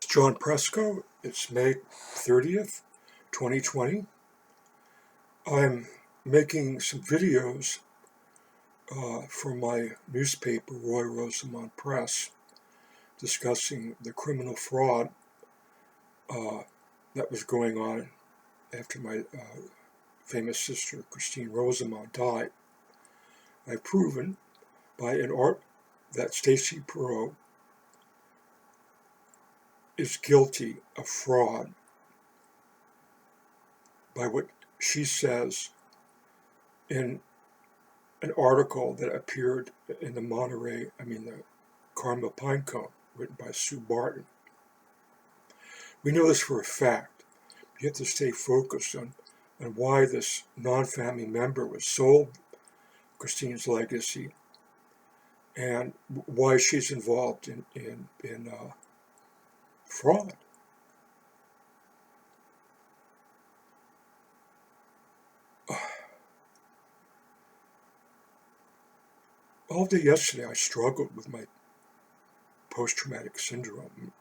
John Presco. It's May 30th, 2020. I'm making some videos for my newspaper, Roy Rosamond Press, discussing the criminal fraud that was going on after my famous sister, Christine Rosamond, died. I've proven by an art that Stacey Perot is guilty of fraud by what she says in an article that appeared in the Carmel Pinecone, written by Sue Barton. We know this for a fact. You have to stay focused on why this non-family member was sold Christine's legacy and why she's involved in fraud. All day yesterday, I struggled with my post-traumatic syndrome.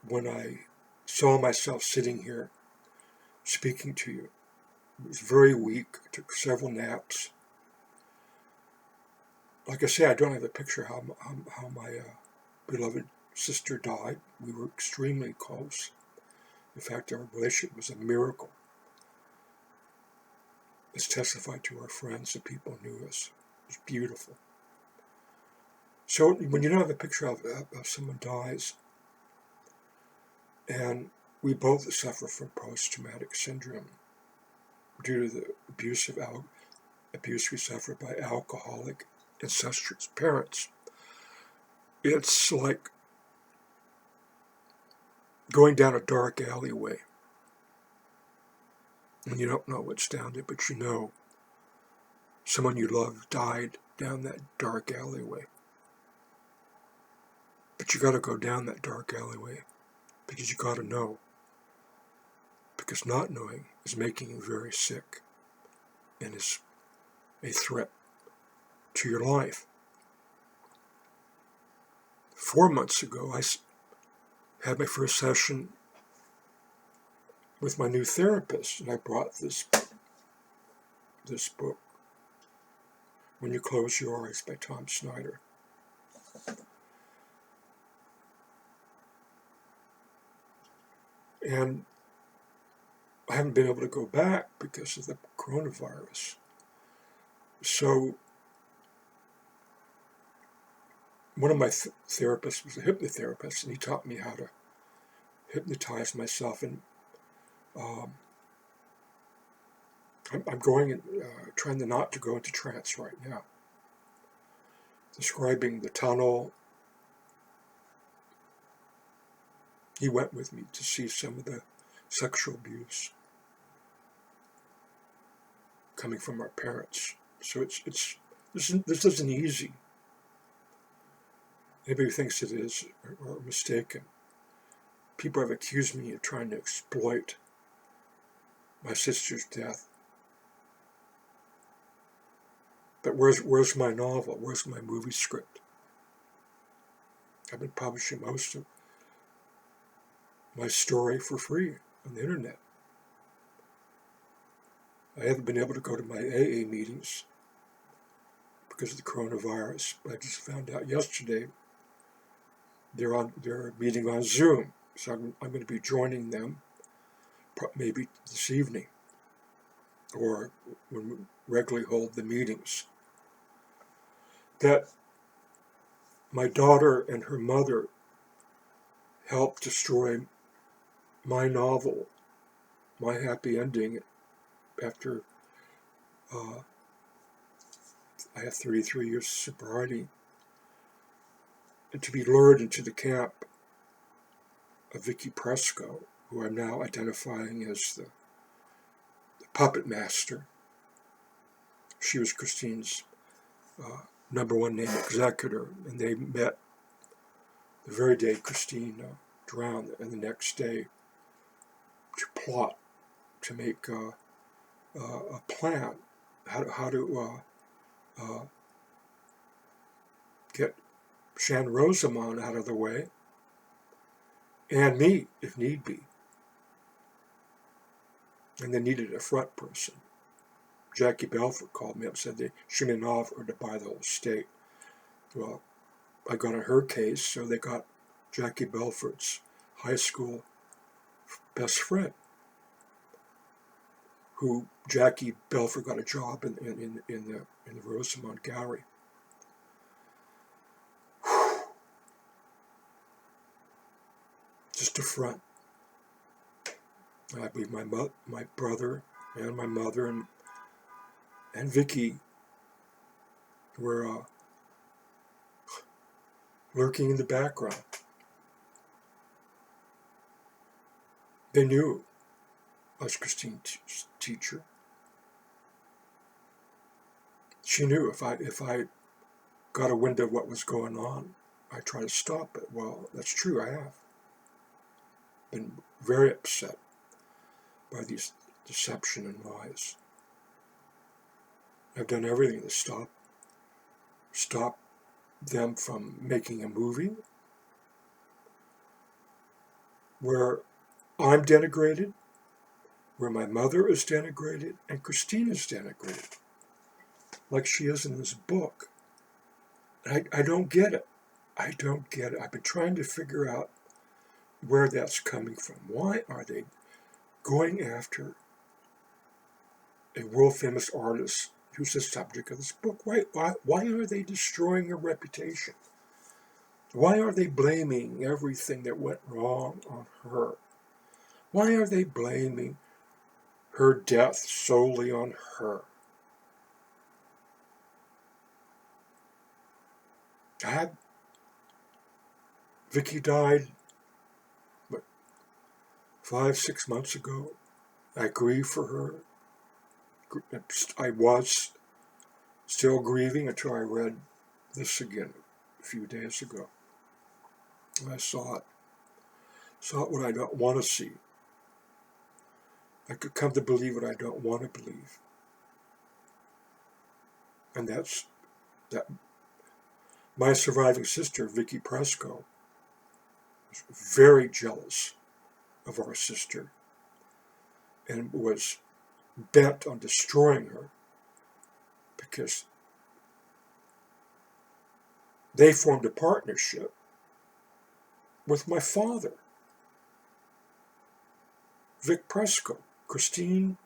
When I saw myself sitting here speaking to you, it was very weak. I took several naps. Like I say, I don't have a picture how my beloved sister died. We were extremely close. In fact, our relationship was a miracle. It's testified to our friends, the people who knew us. It was beautiful. So when you don't have a picture of someone dies, and we both suffer from post-traumatic syndrome due to the abuse we suffered by alcoholic, incestuous parents, it's like going down a dark alleyway. And you don't know what's down there, but you know someone you love died down that dark alleyway. But you got to go down that dark alleyway because you got to know. Because not knowing is making you very sick and is a threat to your life. 4 months ago, I had my first session with my new therapist, and I brought this book, When You Close Your Eyes by Tom Snyder. And I haven't been able to go back because of the coronavirus. So one of my therapists was a hypnotherapist, and he taught me how to hypnotize myself. And I'm going and trying not to go into trance right now. Describing the tunnel. He went with me to see some of the sexual abuse coming from our parents. So this isn't easy. Anybody who thinks it is are mistaken. People have accused me of trying to exploit my sister's death. But where's my novel? Where's my movie script? I've been publishing most of my story for free on the internet. I haven't been able to go to my AA meetings because of the coronavirus, but I just found out yesterday they're meeting on Zoom, so I'm going to be joining them maybe this evening or when we regularly hold the meetings. That my daughter and her mother helped destroy my novel, my happy ending, after I have 33 years of sobriety, and to be lured into the camp of Vicky Presco, who I'm now identifying as the puppet master. She was Christine's number one name executor, and they met the very day Christine drowned, and the next day to plot, to make a plan, how to get Shan Rosamond out of the way and me, if need be. And they needed a front person. Jackie Belfort called me up and said they shouldn't offer her to buy the whole estate. Well, I got on her case, so they got Jackie Belfort's high school best friend, who Jackie Belfort got a job in the Rosamond Gallery. Just a front. I believe my brother and my mother and Vicky were lurking in the background. They knew I was Christine's teacher. She knew if I got a wind of what was going on, I'd try to stop it. Well, that's true, I have been very upset by these deception and lies. I've done everything to stop them from making a movie where I'm denigrated, where my mother is denigrated, and Christine is denigrated, like she is in this book. I don't get it. I don't get it. I've been trying to figure out where that's coming from. Why are they going after a world-famous artist who's the subject of this book? Why are they destroying her reputation? Why are they blaming everything that went wrong on her? Why are they blaming her death solely on her? Vicky died, 5-6 months ago. I grieve for her. I was still grieving until I read this again a few days ago. I saw it what I don't want to see. I could come to believe what I don't want to believe. And that's that. My surviving sister, Vicky Presco, was very jealous of our sister and was bent on destroying her because they formed a partnership with my father, Vic Presco. Christine,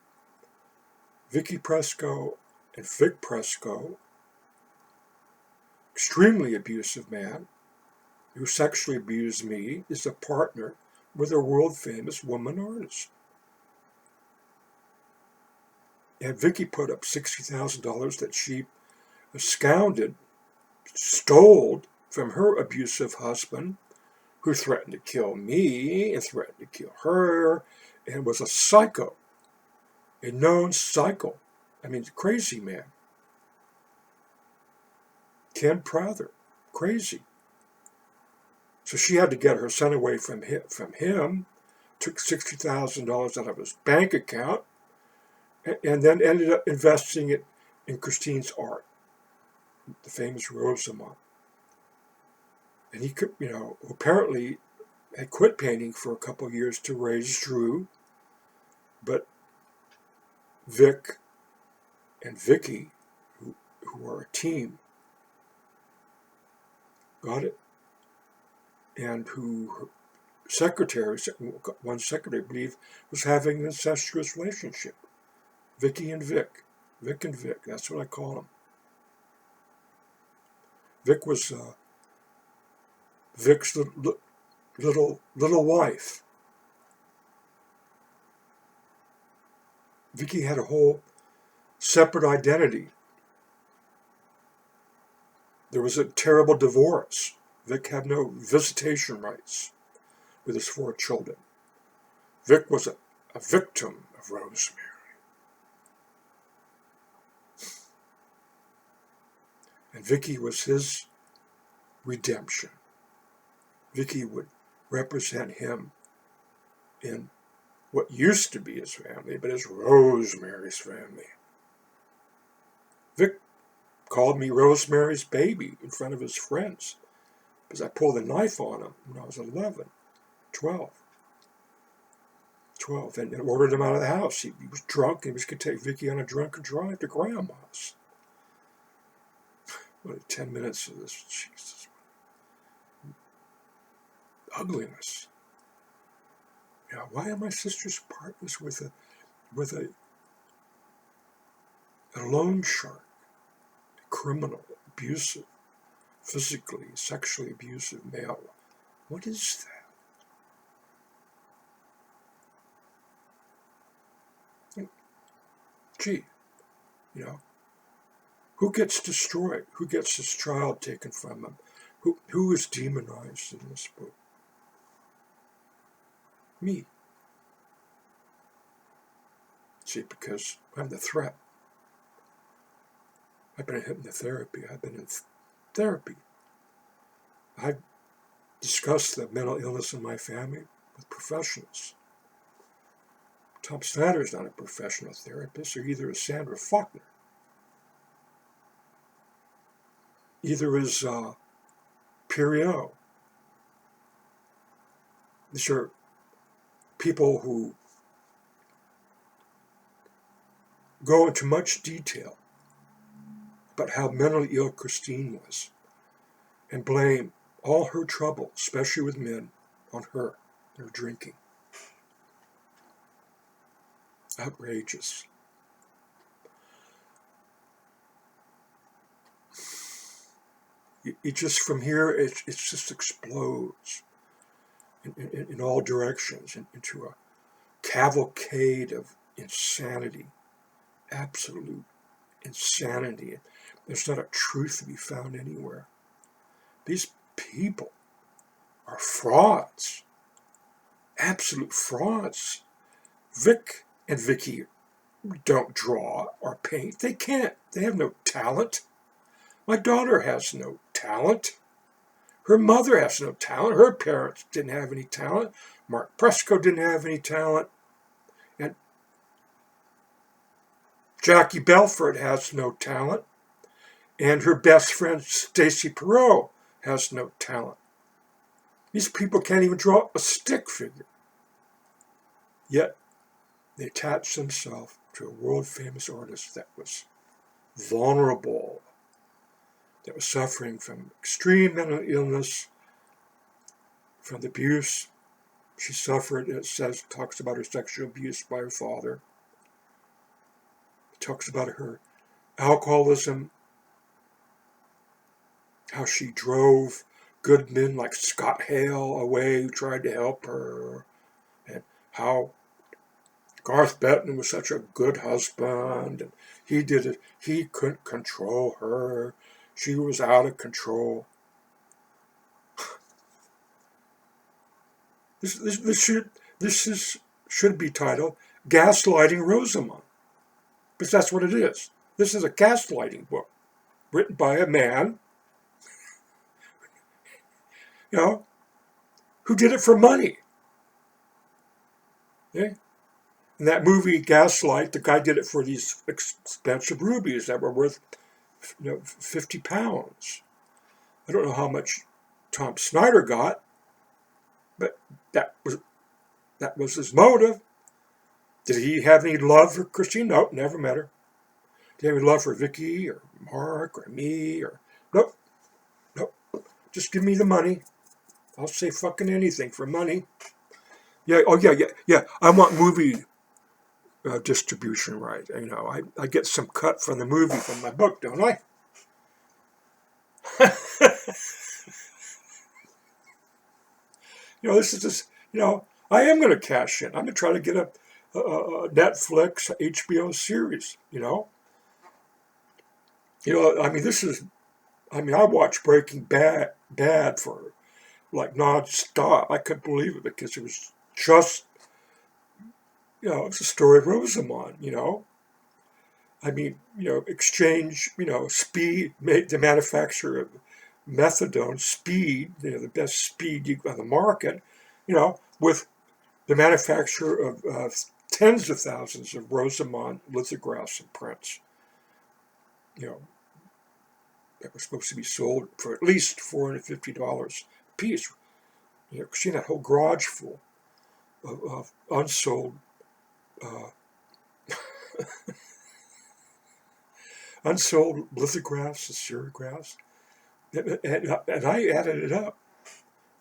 Vicky Presco, and Vic Presco, extremely abusive man who sexually abused me, is a partner with a world-famous woman artist. And Vicky put up $60,000 that she stole from her abusive husband, who threatened to kill me and threatened to kill her, and was a psycho, a known psycho. I mean, crazy man. Ken Prather, crazy. So she had to get her son away from him, took $60,000 out of his bank account, and then ended up investing it in Christine's art, the famous Rosamond. And he could, apparently had quit painting for a couple of years to raise Drew, but Vic and Vicky, who are a team, got it, and who one secretary, I believe, was having an incestuous relationship. Vicky and Vic. Vic and Vic, that's what I call them. Vic was Vic's little wife. Vicky had a whole separate identity. There was a terrible divorce. Vic had no visitation rights with his 4 children. Vic was a victim of Rosemary. And Vicky was his redemption. Vicky would represent him in what used to be his family, but is Rosemary's family. Vic called me Rosemary's baby in front of his friends because I pulled a knife on him when I was 11, 12. And ordered him out of the house. He was drunk, and he was going to take Vicky on a drunken drive to Grandma's. 10 minutes of this, Jesus. Ugliness. Why are my sisters partners with a loan shark, criminal, abusive, physically, sexually abusive male? What is that? Gee, who gets destroyed? Who gets his child taken from him? Who is demonized in this book? Me. See, because I'm the threat. I've been in hypnotherapy. I've been in therapy. I've discussed the mental illness in my family with professionals. Tom Snyder is not a professional therapist, or either is Sandra Faulkner. Either is Periot. These are people who go into much detail about how mentally ill Christine was and blame all her trouble, especially with men, on her and her drinking. Outrageous. It just, from here, it just explodes in all directions into a cavalcade of insanity, absolute insanity. There's not a truth to be found anywhere. These people are frauds, absolute frauds. Vic and Vicky don't draw or paint. They can't. They have no talent. My daughter has no talent. Her mother has no talent. Her parents didn't have any talent. Mark Presco didn't have any talent. And Jackie Belford has no talent. And her best friend, Stacy Perot, has no talent. These people can't even draw a stick figure. Yet, they attach themselves to a world-famous artist that was vulnerable, that was suffering from extreme mental illness, from the abuse she suffered. It talks about her sexual abuse by her father. It talks about her alcoholism, how she drove good men like Scott Hale away who tried to help her, and how Garth Bettman was such a good husband, and he couldn't control her. She was out of control. This should be titled Gaslighting Rosamond, because that's what it is. This is a gaslighting book written by a man, who did it for money. Okay? In that movie Gaslight, the guy did it for these expensive rubies that were worth 50 pounds. I don't know how much Tom Snyder got, but that was his motive. Did he have any love for Christine? Nope, never met her. Did he have any love for Vicky or Mark or me? Nope. Just give me the money. I'll say fucking anything for money. Yeah. I want movie distribution right. I get some cut from the movie from my book, don't I? This is just, I am going to cash in. I'm going to try to get a Netflix, HBO series, I watched Breaking Bad for like non-stop. I couldn't believe it because it was just, it's a story of Rosamond, Exchange, Speed, the manufacturer of methadone, Speed, the best speed on the market, with the manufacturer of tens of thousands of Rosamond lithographs and prints, that were supposed to be sold for at least $450 a piece. You know, she had a whole garage full of unsold lithographs and serigraphs, and I added it up.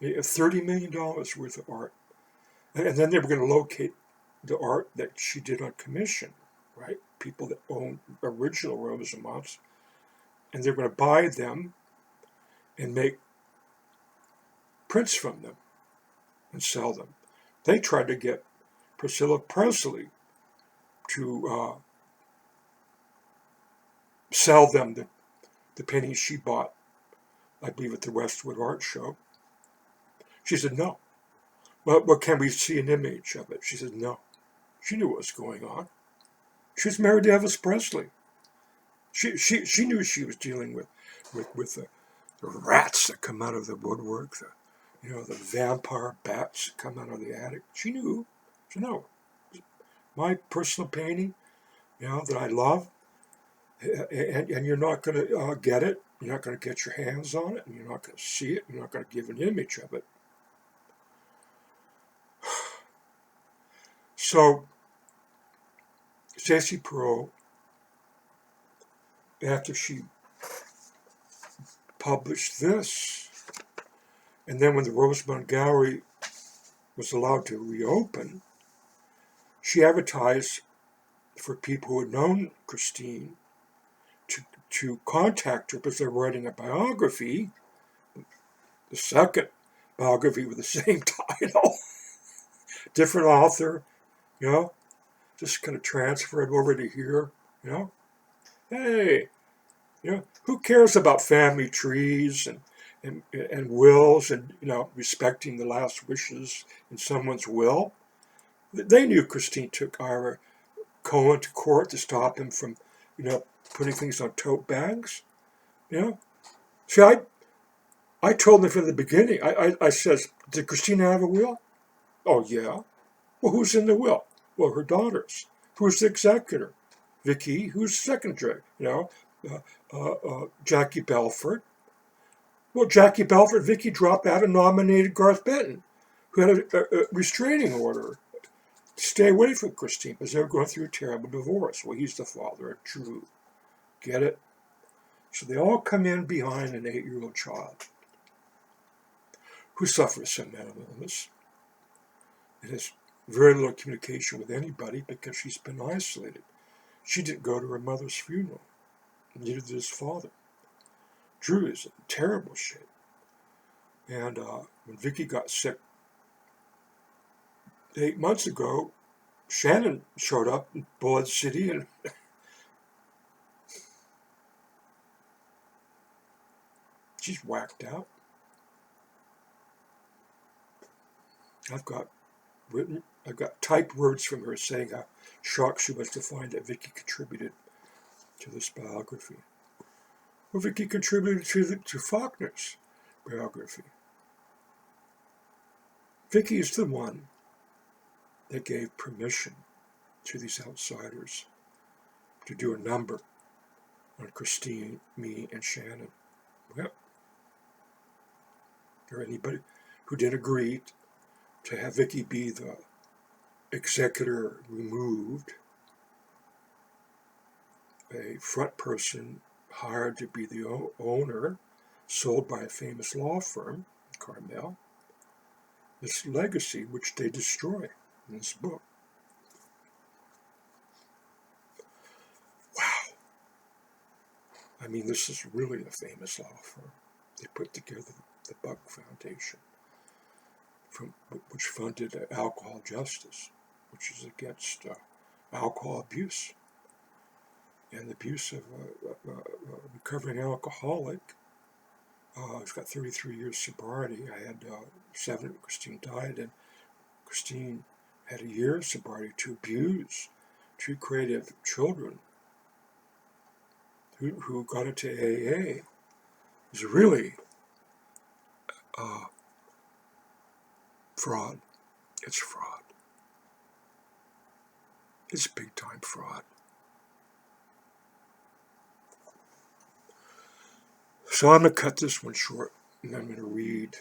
$30 million worth of art. And then they were going to locate the art that she did on commission, right? People that own original Rosemonts, and they're going to buy them and make prints from them and sell them. They tried to get Priscilla Presley to sell them the paintings she bought, I believe, at the Westwood Art Show. She said, no. Well, can we see an image of it? She said, no. She knew what was going on. She was married to Elvis Presley. She knew she was dealing with the rats that come out of the woodwork, the vampire bats that come out of the attic. She knew. She knew. My personal painting, that I love, and you're not going to get it. You're not going to get your hands on it, and you're not going to see it. You're not going to give an image of it. So, Stacy Perot, after she published this, and then when the Rosemont Gallery was allowed to reopen, she advertised for people who had known Christine to contact her because they're writing a biography, the second biography with the same title, different author, just kind of transfer it over to here, Hey, who cares about family trees and wills and, respecting the last wishes in someone's will? They knew Christine took Ira Cohen to court to stop him from, putting things on tote bags. See, I told them from the beginning. I says, did Christina have a will? Oh, yeah. Well, who's in the will? Well, her daughters. Who's the executor? Vicky. Who's secretary? Jackie Belfort. Well, Jackie Belfort, Vicky dropped out and nominated Garth Benton, who had a restraining order to stay away from Christine because they were going through a terrible divorce. Well, he's the father of Drew. Get it? So they all come in behind an 8-year-old child who suffers some mental illness and has very little communication with anybody because she's been isolated. She didn't go to her mother's funeral, neither did his father. Drew is in terrible shape. And when Vicky got sick 8 months ago, Shannon showed up in Bullhead City and she's whacked out. I've got typed words from her saying how shocked she was to find that Vicky contributed to this biography. Well, Vicky contributed to Faulkner's biography. Vicky is the one that gave permission to these outsiders to do a number on Christine, me, and Shannon. Well, or anybody who did agree to have Vicky be the executor removed, a front person hired to be the owner, sold by a famous law firm, Carmel, this legacy which they destroy in this book. Wow. I mean, this is really a famous law firm. They put together the Buck Foundation, which funded alcohol justice, which is against alcohol abuse and the abuse of a recovering alcoholic. He's got 33 years sobriety. I had 7 when Christine died, and Christine had a year of sobriety to abuse 2 creative children who got into AA. It was really fraud. It's fraud. It's big time fraud. So I'm going to cut this one short, and I'm going to read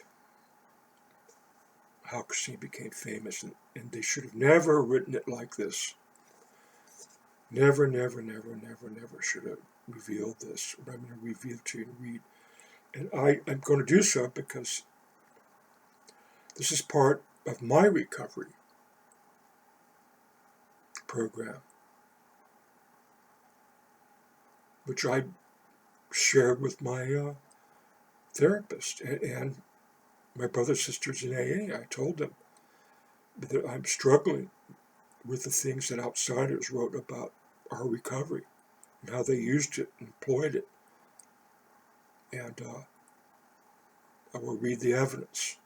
how Christine became famous, and they should have never written it like this. Never, never, never, never, never should have revealed this. What I'm going to reveal to you and read. And I'm going to do so because this is part of my recovery program, which I shared with my therapist and my brothers and sisters in AA. I told them that I'm struggling with the things that outsiders wrote about our recovery and how they used it and employed it. And I will read the evidence.